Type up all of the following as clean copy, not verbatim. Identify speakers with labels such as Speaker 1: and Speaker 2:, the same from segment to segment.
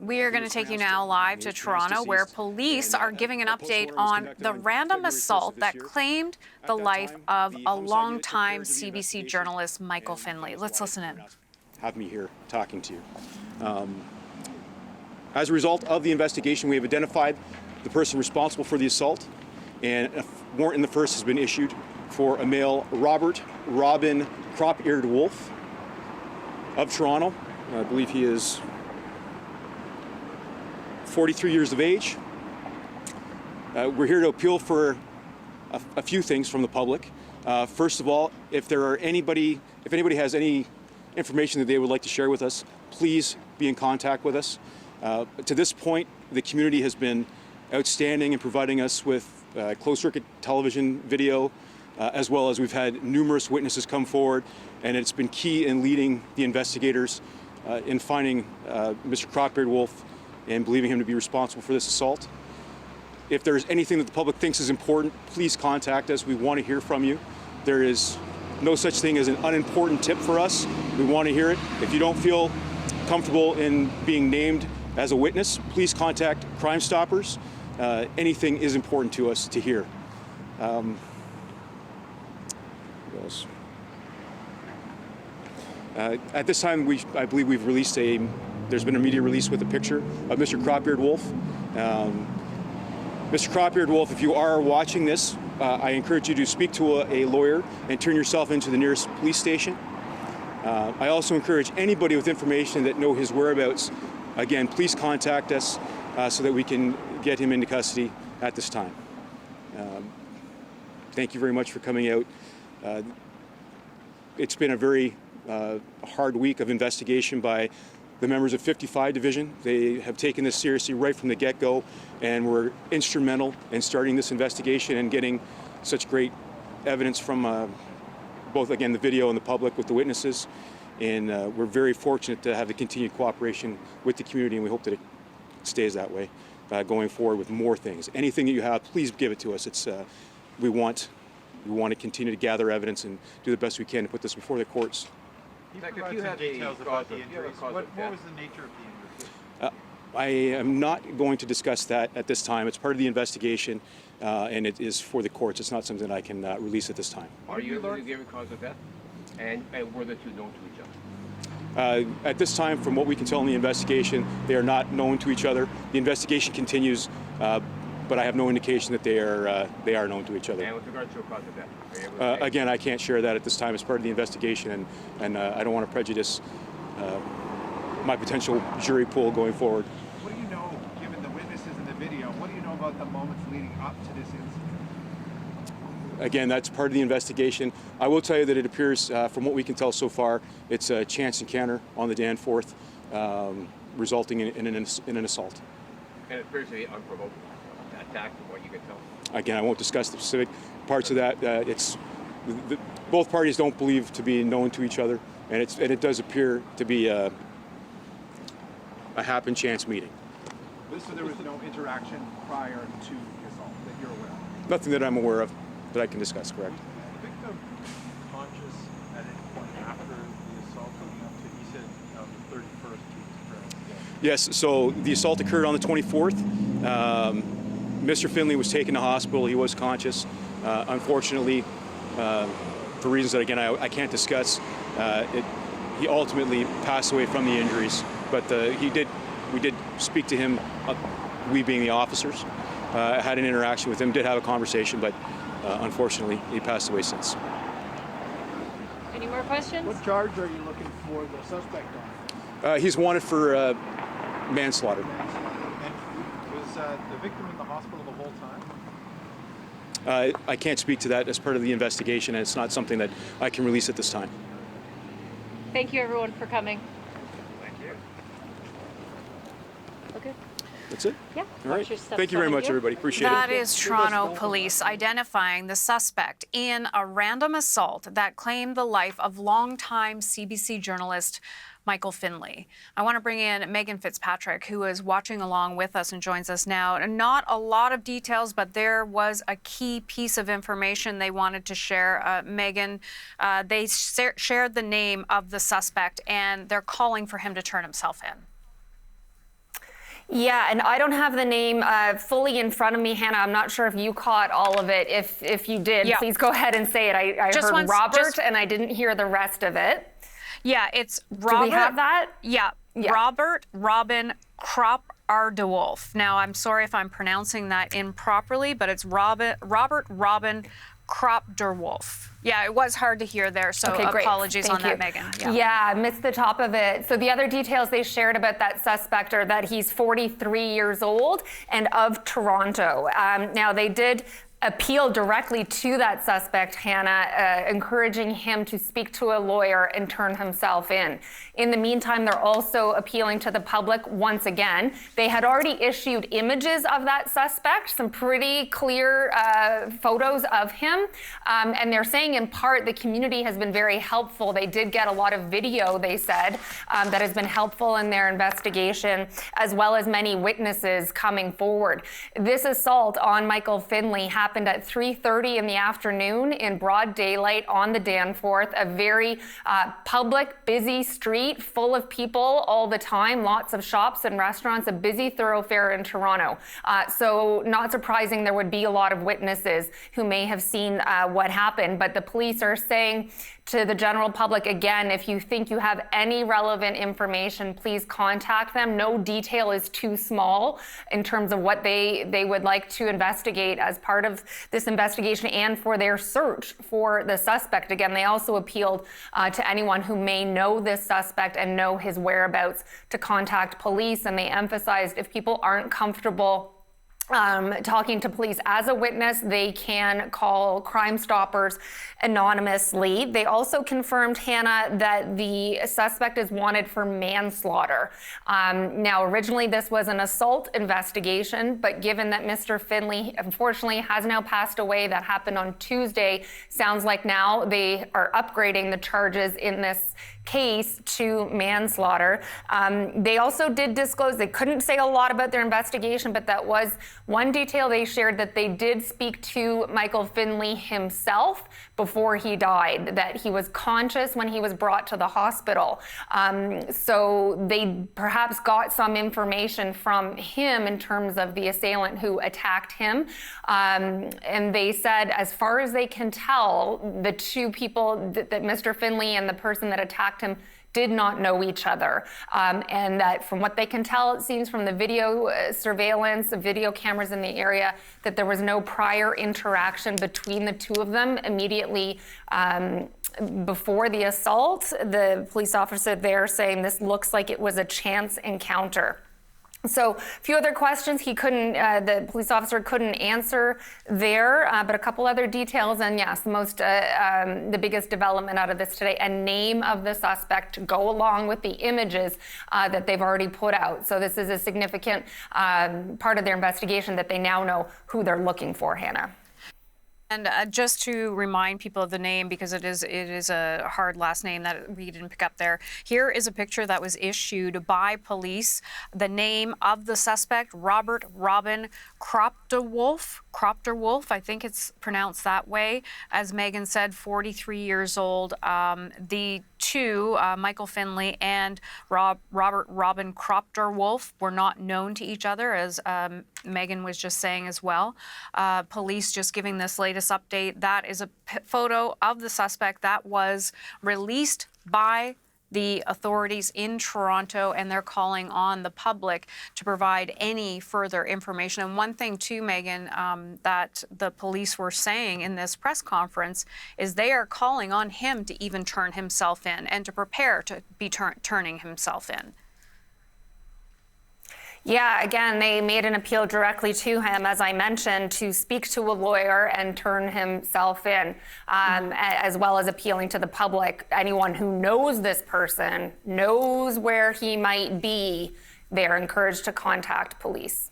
Speaker 1: We are going to take you now live to Toronto, where police are giving an update on the random assault that claimed the life of a longtime CBC journalist, Michael Finlay. Let's listen in.
Speaker 2: Have me here talking to you. As a result of the investigation, we have identified the person responsible for the assault, and a warrant in the first has been issued for a male, Robin Cropearedwolf of Toronto. I believe he is 43 years of age. We're here to appeal for a few things from the public. First of all, if anybody has any information that they would like to share with us, please be in contact with us. To this point, the community has been outstanding in providing us with closed-circuit television video, as well as we've had numerous witnesses come forward, and it's been key in leading the investigators in finding Mr. Cropearedwolf and believing him to be responsible for this assault. If there's anything that the public thinks is important, please contact us. We want to hear from you. There is no such thing as an unimportant tip for us. We want to hear it. If you don't feel comfortable in being named as a witness, please contact Crime Stoppers. Anything is important to us to hear. What else? At this time, I believe we've released there's been a media release with a picture of Mr. Cropearedwolf. Mr. Cropearedwolf, if you are watching this, I encourage you to speak to a lawyer and turn yourself into the nearest police station. I also encourage anybody with information that know his whereabouts, again, please contact us so that we can get him into custody at this time. Thank you very much for coming out. It's been a very hard week of investigation by the members of 55 Division. They have taken this seriously right from the get-go and were instrumental in starting this investigation and getting such great evidence from both, again, the video and the public with the witnesses. And we're very fortunate to have the continued cooperation with the community, and we hope that it stays that way going forward with more things. Anything that you have, please give it to us. It's we want to continue to gather evidence and do the best we can to put this before the courts.
Speaker 3: If you had details about the injuries, what was the nature of the injuries?
Speaker 2: I am not going to discuss that at this time. It's part of the investigation, and it is for the courts. It's not something that I can release at this time.
Speaker 4: Are you able to give a cause of death? And were the two known to each other?
Speaker 2: At this time, from what we can tell in the investigation, they are not known to each other. The investigation continues, but I have no indication that they are known to each other.
Speaker 4: And with regard to a cause of death?
Speaker 2: Again, I can't share that at this time. It's part of the investigation, and I don't want to prejudice my potential jury pool going forward.
Speaker 3: What do you know, given the witnesses in the video, what do you know about the moments leading up to this incident?
Speaker 2: Again, that's part of the investigation. I will tell you that it appears, from what we can tell so far, it's a chance encounter on the Danforth, resulting in an assault.
Speaker 4: And it appears to be unprovoked attack, from what you can tell.
Speaker 2: Again, I won't discuss the specific parts of that. Both parties don't believe to be known to each other, and it does appear to be a happen chance meeting.
Speaker 3: So there was no interaction prior to the assault that you're aware of?
Speaker 2: Nothing that I'm aware of that I can discuss, correct.
Speaker 3: Was the victim conscious at any point after the assault leading up to, he said, the 31st, correct?
Speaker 2: Yes, so the assault occurred on the 24th. Mr. Finlay was taken to hospital. He was conscious. Unfortunately, for reasons that, again, I can't discuss, he ultimately passed away from the injuries. But we did speak to him, we being the officers, had an interaction with him, did have a conversation, but unfortunately, he passed away since.
Speaker 5: Any more questions?
Speaker 3: What charge are you looking for the suspect on?
Speaker 2: He's wanted for manslaughter.
Speaker 3: And was the victim in the hospital the whole time?
Speaker 2: I can't speak to that as part of the investigation, and it's not something that I can release at this time.
Speaker 5: Thank you, everyone, for coming.
Speaker 4: Thank you.
Speaker 5: Okay.
Speaker 2: That's it?
Speaker 5: Yeah.
Speaker 2: All right. Thank you very much, everybody. Appreciate it.
Speaker 1: That is Toronto police identifying the suspect in a random assault that claimed the life of longtime CBC journalist Michael Finlay. I want to bring in Megan Fitzpatrick, who is watching along with us and joins us now. Not a lot of details, but there was a key piece of information they wanted to share. Megan, they shared the name of the suspect, and they're calling for him to turn himself in.
Speaker 6: Yeah, and I don't have the name fully in front of me, Hannah. I'm not sure if you caught all of it. If you did,
Speaker 1: Yeah.
Speaker 6: please go ahead and say it. I heard Robert, and I didn't hear the rest of it.
Speaker 1: Yeah, it's Robert.
Speaker 6: Do we have that?
Speaker 1: Yeah, Robert Robin Cropearedwolf. Now, I'm sorry if I'm pronouncing that improperly, but it's Robert Robin Cropearedwolf. Yeah, it was hard to hear there, so
Speaker 6: Okay, great.
Speaker 1: apologies
Speaker 6: Thank
Speaker 1: on
Speaker 6: you.
Speaker 1: that, Megan.
Speaker 6: Yeah, I missed the top of it. So the other details they shared about that suspect are that he's 43 years old and of Toronto. Now, they did appeal directly to that suspect, Hannah, encouraging him to speak to a lawyer and turn himself in. In the meantime, they're also appealing to the public once again. They had already issued images of that suspect, some pretty clear photos of him. And they're saying in part the community has been very helpful. They did get a lot of video, they said, that has been helpful in their investigation, as well as many witnesses coming forward. This assault on Michael Finlay happened at 3:30 in the afternoon in broad daylight on the Danforth, a very public, busy street full of people all the time, lots of shops and restaurants, a busy thoroughfare in Toronto. So not surprising there would be a lot of witnesses who may have seen what happened, but the police are saying to the general public, again, if you think you have any relevant information, please contact them. No detail is too small in terms of what they would like to investigate as part of this investigation and for their search for the suspect. Again, they also appealed to anyone who may know this suspect and know his whereabouts to contact police. And they emphasized if people aren't comfortable talking to police as a witness, they can call Crime Stoppers anonymously. They also confirmed, Hannah, that the suspect is wanted for manslaughter. Now, originally this was an assault investigation, but given that Mr. Finlay unfortunately has now passed away, that happened on Tuesday, sounds like now they are upgrading the charges in this case to manslaughter. They also did disclose, they couldn't say a lot about their investigation, but that was one detail they shared, that they did speak to Michael Finlay himself before he died, that he was conscious when he was brought to the hospital. So they perhaps got some information from him in terms of the assailant who attacked him. And they said, as far as they can tell, the two people, that Mr. Finlay and the person that attacked him, did not know each other. And that from what they can tell, it seems from the video surveillance, the video cameras in the area, that there was no prior interaction between the two of them immediately before the assault. The police officer there saying this looks like it was a chance encounter. So a few other questions he couldn't, the police officer couldn't answer there, but a couple other details. And yes, the biggest development out of this today, a name of the suspect to go along with the images that they've already put out. So this is a significant part of their investigation, that they now know who they're looking for, Hannah.
Speaker 1: And just to remind people of the name, because it is a hard last name that we didn't pick up there. Here is a picture that was issued by police. The name of the suspect, Robert Robin Cropearedwolf, I think it's pronounced that way. As Megan said, 43 years old. The two, Michael Finlay and Robert Robin Cropearedwolf, were not known to each other, as Megan was just saying as well. Police just giving this latest update. That is a photo of the suspect that was released by the authorities in Toronto, and they're calling on the public to provide any further information. And one thing too, Megan, that the police were saying in this press conference is they are calling on him to even turn himself in and to prepare to be turning himself in.
Speaker 6: Yeah, again, they made an appeal directly to him, as I mentioned, to speak to a lawyer and turn himself in, as well as appealing to the public. Anyone who knows this person, knows where he might be, they're encouraged to contact police.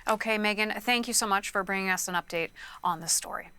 Speaker 1: Okay, Megan, thank you so much for bringing us an update on this story.